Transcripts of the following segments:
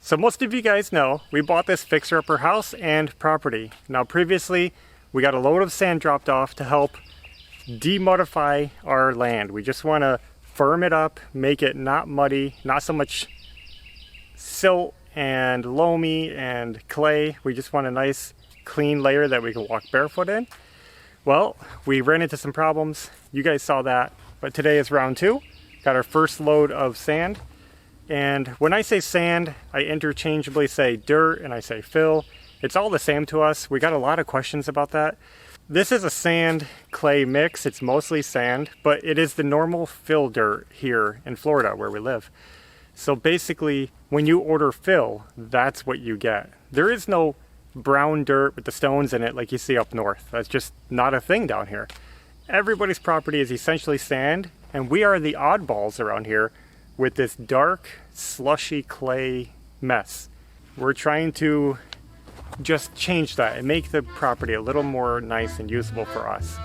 So most of you guys know we bought this fixer-upper house and property. Now previously we got a load of sand dropped off to help demudify our land. We just want to firm it up, make it not muddy, not so much silt and loamy and clay. We just want a nice clean layer that we can walk barefoot in. Well, we ran into some problems. You guys saw that, but today is round 2. Got our first load of sand. And when I say sand, I interchangeably say dirt and I say fill. It's all the same to us. We got a lot of questions about that. This is a sand clay mix. It's mostly sand, but it is the normal fill dirt here in Florida where we live. So basically, when you order fill, that's what you get. There is no brown dirt with the stones in it like you see up north. That's just not a thing down here. Everybody's property is essentially sand, and we are the oddballs around here with this dark, slushy clay mess. We're trying to just change that and make the property a little more nice and usable for us.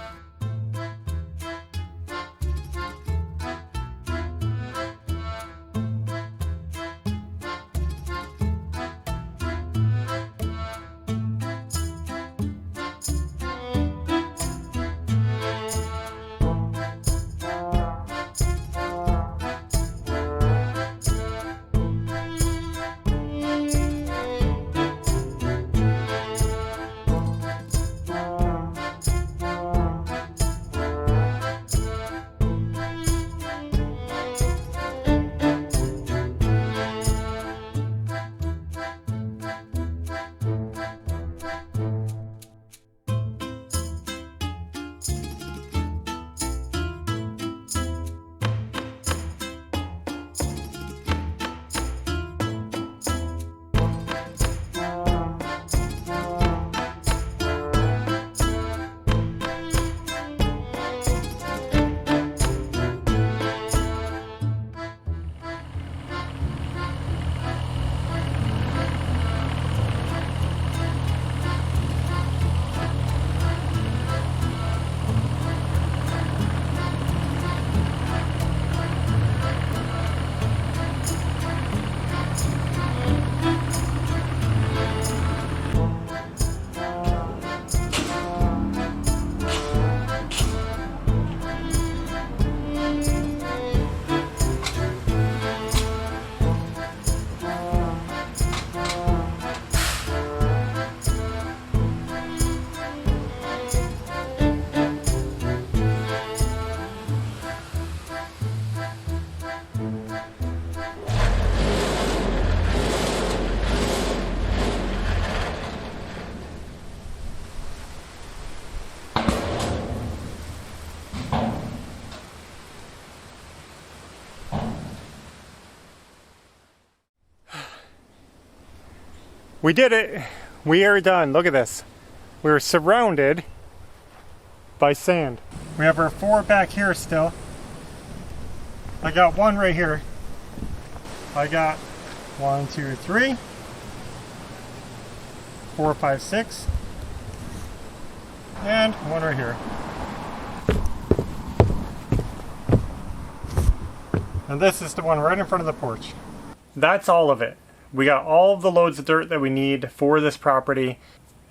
We did it. We are done. Look at this. We're surrounded by sand. We have our 4 back here still. I got 1 right here. I got 1, 2, 3, 4, 5, 6, and 1 right here. And this is the one right in front of the porch. That's all of it. We got all of the loads of dirt that we need for this property,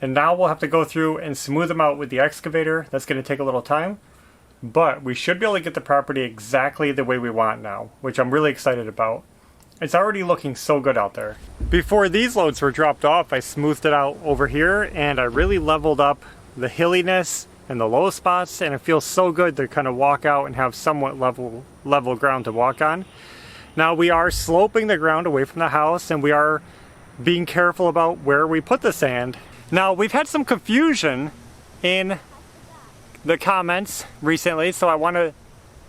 and now we'll have to go through and smooth them out with the excavator. That's going to take a little time, but we should be able to get the property exactly the way we want now, which I'm really excited about. It's already looking so good out there. Before these loads were dropped off, I smoothed it out over here, and I really leveled up the hilliness and the low spots, and it feels so good to kind of walk out and have somewhat level ground to walk on. Now we are sloping the ground away from the house, and we are being careful about where we put the sand. Now we've had some confusion in the comments recently, so I want to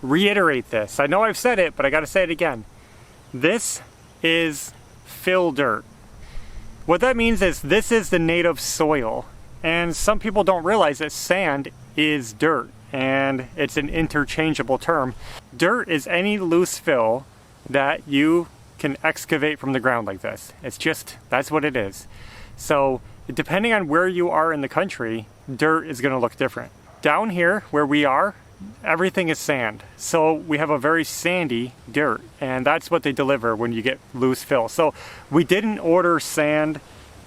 reiterate this. I know I've said it, but I got to say it again. This is fill dirt. What that means is this is the native soil, and some people don't realize that sand is dirt, and it's an interchangeable term. Dirt is any loose fill that you can excavate from the ground like this. It's just, that's what it is. So depending on where you are in the country, dirt is going to look different. Down here where we are, everything is sand. So we have a very sandy dirt, and that's what they deliver when you get loose fill. So we didn't order sand,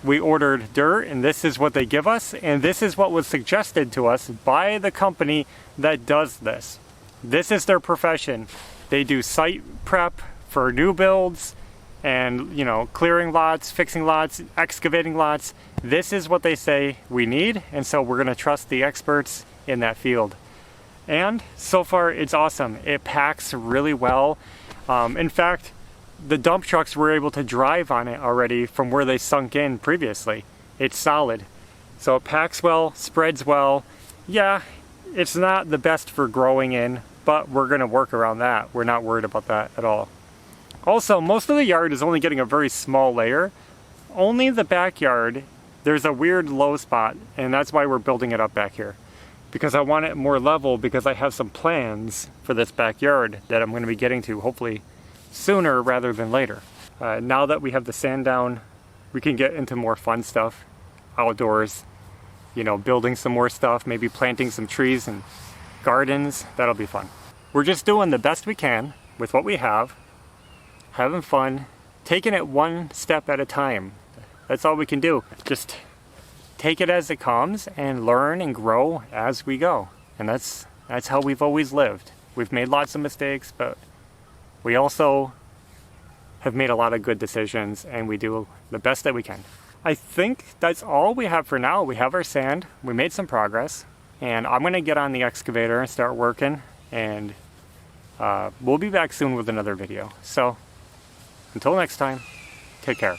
we ordered dirt, and this is what they give us, and this is what was suggested to us by the company that does this. This is their profession. They do site prep for new builds and, you know, clearing lots, fixing lots, excavating lots. This is what they say we need, and so we're going to trust the experts in that field. And so far it's awesome. It packs really well. In fact, the dump trucks were able to drive on it already from where they sunk in previously. It's solid. So it packs well, spreads well. Yeah, it's not the best for growing in, but we're going to work around that. We're not worried about that at all. Also, most of the yard is only getting a very small layer. Only the backyard, there's a weird low spot, and that's why we're building it up back here. Because I want it more level, because I have some plans for this backyard that I'm going to be getting to hopefully sooner rather than later. Now that we have the sand down, we can get into more fun stuff outdoors. You know, building some more stuff, maybe planting some trees and gardens. That'll be fun. We're just doing the best we can with what we have, having fun, taking it one step at a time. That's all we can do. Just take it as it comes and learn and grow as we go. And that's how we've always lived. We've made lots of mistakes, but we also have made a lot of good decisions, and we do the best that we can. I think that's all we have for now. We have our sand, we made some progress, and I'm gonna get on the excavator and start working, and we'll be back soon with another video. So until next time, take care.